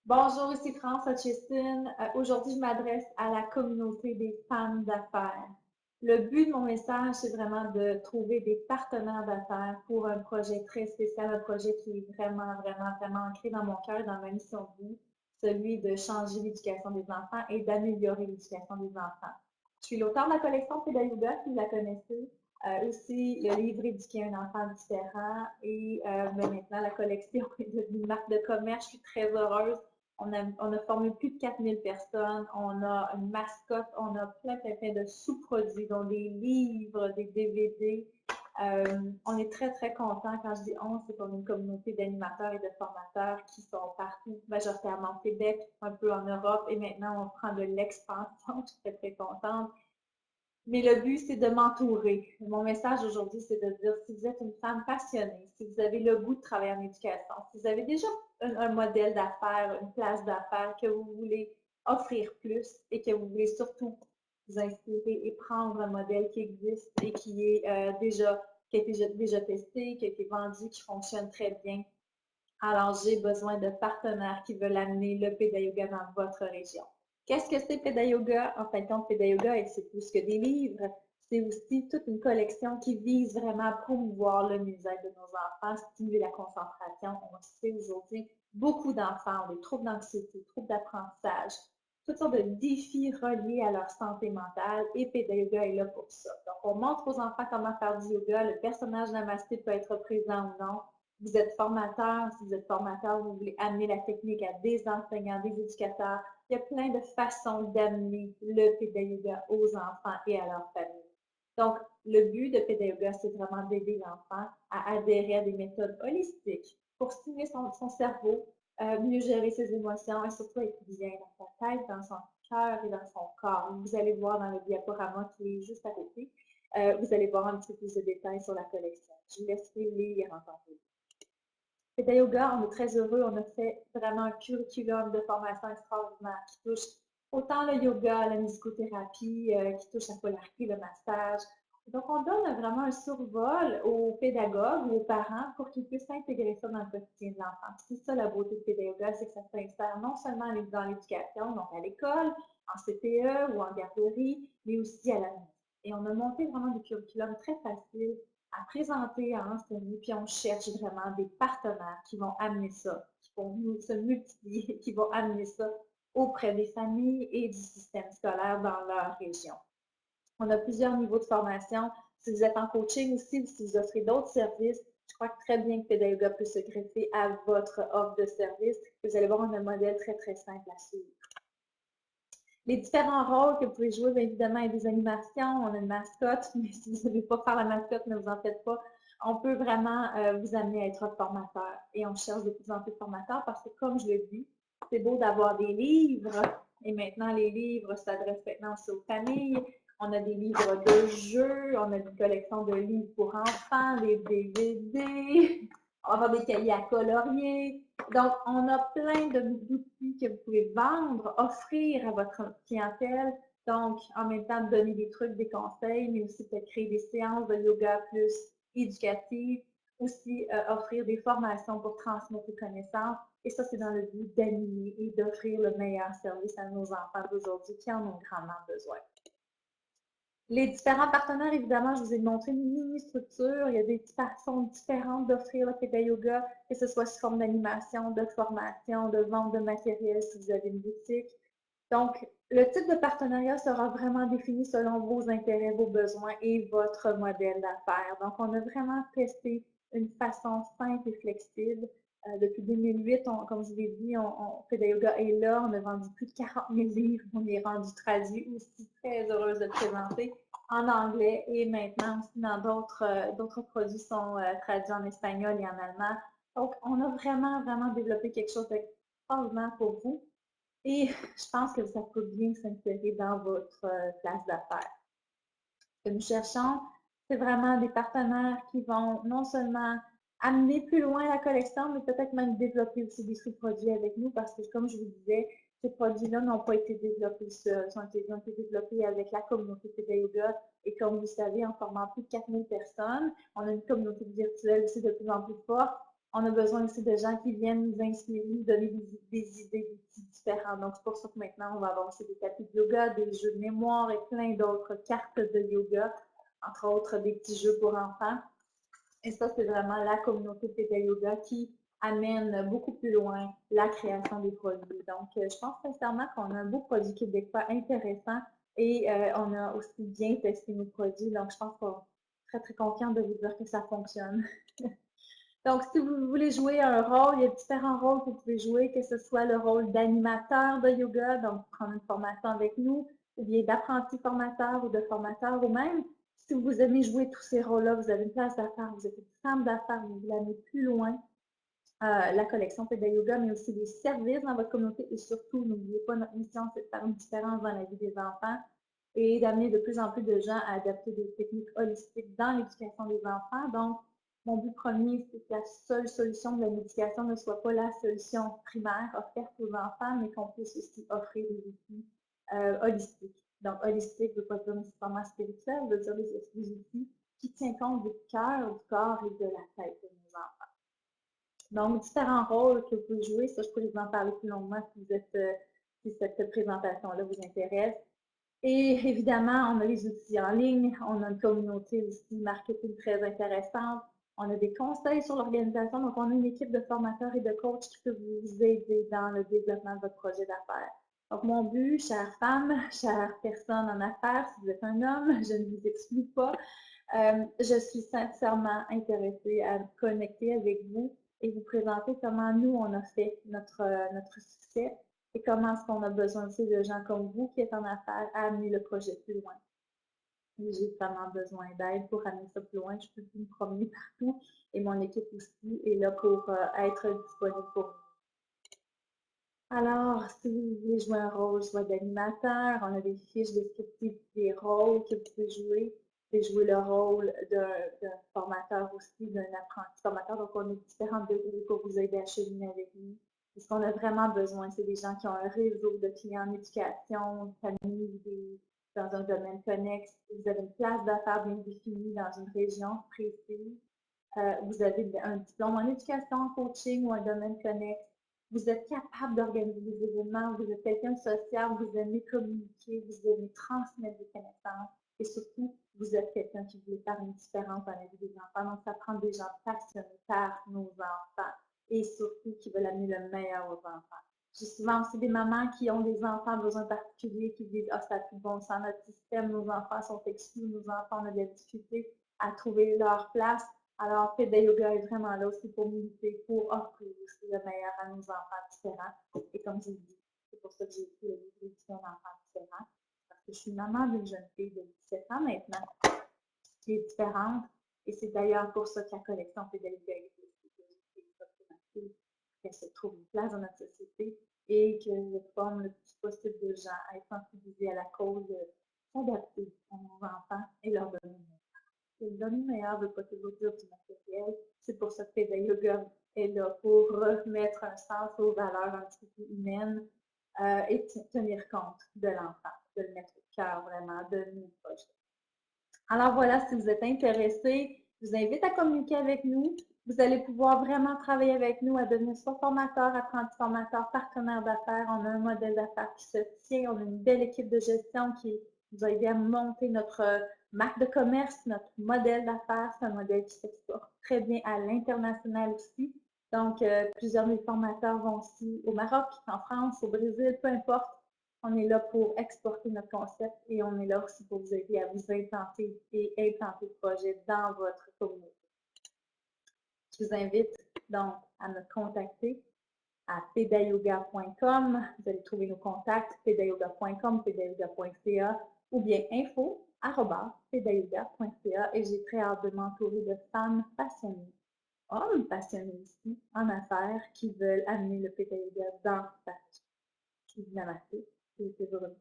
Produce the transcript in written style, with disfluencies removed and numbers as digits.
Bonjour, ici France Hutchison. Aujourd'hui, je m'adresse à la communauté des femmes d'affaires. Le but de mon message, c'est vraiment de trouver des partenaires d'affaires pour un projet très spécial, un projet qui est vraiment ancré dans mon cœur et dans ma mission de vie, celui de changer l'éducation des enfants et d'améliorer l'éducation des enfants. Je suis l'auteur de la collection Pédagoga, si vous la connaissez. Aussi, le livre Éduquer un enfant différent et maintenant, la collection est devenue une marque de commerce. Je suis très heureuse. On a formé plus de 4000 personnes, on a une mascotte, on a plein de sous-produits, dont des livres, des DVD. On est très contents. Quand je dis on, c'est qu'on a une communauté d'animateurs et de formateurs qui sont partout, majoritairement au Québec, un peu en Europe, et maintenant on prend de l'expansion. Je suis très contente. Mais le but, c'est de m'entourer. Mon message aujourd'hui, c'est de dire, si vous êtes une femme passionnée, si vous avez le goût de travailler en éducation, si vous avez déjà un modèle d'affaires, une place d'affaires, que vous voulez offrir plus et que vous voulez surtout vous inspirer et prendre un modèle qui existe et qui est qui a été déjà testé, qui a été vendu, qui fonctionne très bien. Alors, j'ai besoin de partenaires qui veulent amener le Pédayoga dans votre région. Qu'est-ce que c'est Pédayoga? En fin de compte, Pédayoga, c'est plus que des livres. C'est aussi toute une collection qui vise vraiment à promouvoir le mieux-être de nos enfants, stimuler la concentration. On le sait aujourd'hui, beaucoup d'enfants ont des troubles d'anxiété, troubles d'apprentissage, toutes sortes de défis reliés à leur santé mentale et Pédayoga est là pour ça. Donc, on montre aux enfants comment faire du yoga. Le personnage namasté peut être présent ou non. Vous êtes formateur, si vous êtes formateur, vous voulez amener la technique à des enseignants, des éducateurs. Il y a plein de façons d'amener le Pédayoga aux enfants et à leur famille. Donc, le but de Pédayoga, c'est vraiment d'aider l'enfant à adhérer à des méthodes holistiques pour stimuler son cerveau, mieux gérer ses émotions et surtout être bien dans sa tête, dans son cœur et dans son corps. Vous allez voir dans le diaporama qui est juste à côté, vous allez voir un petit peu plus de détails sur la collection. Je vous laisserai lire en tant que Yoga, on est très heureux. On a fait vraiment un curriculum de formation extraordinaire qui touche autant le yoga, la musicothérapie, qui touche la polarité, le massage. Donc, on donne vraiment un survol aux pédagogues ou aux parents pour qu'ils puissent intégrer ça dans le quotidien de l'enfant. C'est ça la beauté de Pédagoga, c'est que ça s'insère non seulement dans l'éducation, donc à l'école, en CPE ou en garderie, mais aussi à la maison. Et on a monté vraiment des curriculums très faciles à présenter, à enseigner, puis on cherche vraiment des partenaires qui vont amener ça, qui vont se multiplier, qui vont amener ça auprès des familles et du système scolaire dans leur région. On a plusieurs niveaux de formation. Si vous êtes en coaching aussi ou si vous offrez d'autres services, je crois que très bien que Pédagoga peut se greffer à votre offre de service. Vous allez voir, on a un modèle très simple à suivre. Les différents rôles que vous pouvez jouer, bien évidemment, il y a des animations, on a une mascotte, mais si vous ne savez pas faire la mascotte, ne vous en faites pas. On peut vraiment vous amener à être formateur. Et on cherche de plus en plus de formateurs parce que, comme je le dis, c'est beau d'avoir des livres. Et maintenant, les livres s'adressent maintenant aussi aux familles. On a des livres de jeux, on a une collection de livres pour enfants, des DVD, on va avoir des cahiers à colorier. Donc, on a plein d'outils que vous pouvez vendre, offrir à votre clientèle. Donc, en même temps, donner des trucs, des conseils, mais aussi peut-être créer des séances de yoga plus éducatives. Aussi, offrir des formations pour transmettre les connaissances. Et ça, c'est dans le but d'animer et d'offrir le meilleur service à nos enfants d'aujourd'hui qui en ont grandement besoin. Les différents partenaires, évidemment, je vous ai montré une mini-structure. Il y a des façons différentes d'offrir le Pédagoga, que ce soit sous forme d'animation, de formation, de vente de matériel si vous avez une boutique. Donc, le type de partenariat sera vraiment défini selon vos intérêts, vos besoins et votre modèle d'affaires. Donc, on a vraiment testé une façon simple et flexible. Depuis 2008, comme je vous l'ai dit, Pédagoga est là. On a vendu plus de 40 000 livres. On est rendu traduit aussi. Très heureuse de le présenter en anglais et maintenant aussi dans d'autres produits sont traduits en espagnol et en allemand. Donc, on a vraiment développé quelque chose d'extraordinaire pour vous. Et je pense que ça peut bien s'insérer dans votre place d'affaires. Ce que nous cherchons, c'est vraiment des partenaires qui vont non seulement amener plus loin la collection, mais peut-être même développer aussi des sous-produits avec nous parce que, comme je vous disais, ces produits-là n'ont pas été développés seuls, ils ont été développés avec la communauté Pédagoga et comme vous savez, en formant plus de 4000 personnes, on a une communauté virtuelle aussi de plus en plus forte On a besoin aussi de gens qui viennent nous inspirer, nous donner des idées d'outils différents. Donc, c'est pour ça que maintenant, on va avoir aussi des tapis de yoga, des jeux de mémoire et plein d'autres cartes de yoga, entre autres des petits jeux pour enfants. Et ça, c'est vraiment la communauté Theta Yoga qui amène beaucoup plus loin la création des produits. Donc, je pense sincèrement qu'on a un beau produit québécois intéressant et on a aussi bien testé nos produits. Donc, je pense qu'on est très, très confiant de vous dire que ça fonctionne. Donc, si vous voulez jouer un rôle, il y a différents rôles que vous pouvez jouer, que ce soit le rôle d'animateur de yoga, donc prendre une formation avec nous, ou bien d'apprenti formateur ou de formateur, ou même si vous aimez jouer tous ces rôles-là, vous avez une place d'affaires, vous êtes une femme d'affaires, vous voulez aller plus loin, la collection Peda Yoga, mais aussi des services dans votre communauté et surtout, n'oubliez pas, notre mission, c'est de faire une différence dans la vie des enfants et d'amener de plus en plus de gens à adapter des techniques holistiques dans l'éducation des enfants. Donc, mon but premier, c'est que la seule solution de la médication ne soit pas la solution primaire offerte aux enfants, mais qu'on puisse aussi offrir des outils holistiques. Donc, holistique ne veut pas dire nécessairement spirituel, veut dire des outils qui tiennent compte du cœur, du corps et de la tête de nos enfants. Donc, différents rôles que vous pouvez jouer, ça, je pourrais vous en parler plus longuement si cette présentation-là vous intéresse. Et évidemment, on a les outils en ligne, on a une communauté aussi marketing très intéressante, on a des conseils sur l'organisation, donc on a une équipe de formateurs et de coachs qui peut vous aider dans le développement de votre projet d'affaires. Donc, mon but, chère femme, chère personne en affaires, si vous êtes un homme, je ne vous exclue pas, je suis sincèrement intéressée à me connecter avec vous et vous présenter comment nous, on a fait notre succès et comment est-ce qu'on a besoin aussi de gens comme vous qui êtes en affaires à amener le projet plus loin. J'ai vraiment besoin d'aide pour amener ça plus loin. Je peux plus me promener partout et mon équipe aussi est là pour être disponible pour vous. Alors, si vous voulez jouer un rôle, soit d'animateur, on a des fiches descriptives des rôles que vous pouvez jouer. Vous pouvez jouer le rôle d'un formateur aussi, d'un apprenti formateur. Donc, on a différents degrés pour vous aider à cheminer avec nous. Et ce qu'on a vraiment besoin, c'est des gens qui ont un réseau de clients en éducation, de famille, dans un domaine connexe. Vous avez une place d'affaires bien définie dans une région précise. Vous avez un diplôme en éducation, en coaching ou un domaine connexe. Vous êtes capable d'organiser des événements, vous êtes quelqu'un de social, vous aimez communiquer, vous aimez transmettre des connaissances et surtout, vous êtes quelqu'un qui veut faire une différence dans la vie des enfants. Donc, ça prend des gens passionnés par nos enfants et surtout qui veulent amener le meilleur aux enfants. J'ai souvent aussi des mamans qui ont des enfants à besoins particuliers qui disent « Ah, ça n'a plus de bon sens, notre système, nos enfants sont exclus, nos enfants ont de la difficulté à trouver leur place. » Alors, Peda Yoga est vraiment là aussi pour militer, pour offrir aussi le meilleur à nos enfants différents. Et comme je dis, c'est pour ça que j'ai écrit le livre Éduquer un enfant différent. Parce que je suis maman d'une jeune fille de 17 ans maintenant, qui est différente. Et c'est d'ailleurs pour ça que la collection Peda Yoga existe. Qu'elle se trouve une place dans notre société et que je forme le plus possible de gens à être sensibilisés à la cause de s'adapter à nos enfants et leur donner le donner meilleur ne veut pas toujours dire du matériel. C'est pour ça que Peda Yoga est là pour remettre un sens aux valeurs un petit peu humaines et tenir compte de l'enfant, de le mettre au cœur vraiment de nos projets. Alors voilà, si vous êtes intéressé, je vous invite à communiquer avec nous. Vous allez pouvoir vraiment travailler avec nous à devenir soit formateur, apprenti formateur, partenaire d'affaires. On a un modèle d'affaires qui se tient. On a une belle équipe de gestion qui nous a aidé à monter notre marque de commerce, notre modèle d'affaires. C'est un modèle qui s'exporte très bien à l'international aussi. Donc, plusieurs de mes formateurs vont aussi au Maroc, en France, au Brésil, peu importe. On est là pour exporter notre concept et on est là aussi pour vous aider à vous implanter et implanter le projet dans votre communauté. Je vous invite donc à me contacter à pedayoga.com. Vous allez trouver nos contacts pedayoga.com, pedayoga.ca ou bien info@pedayoga.ca et j'ai très hâte de m'entourer de femmes passionnées, hommes passionnés aussi en affaires qui veulent amener le pedayoga dans sa vie. Je vous remercie. C'est toujours une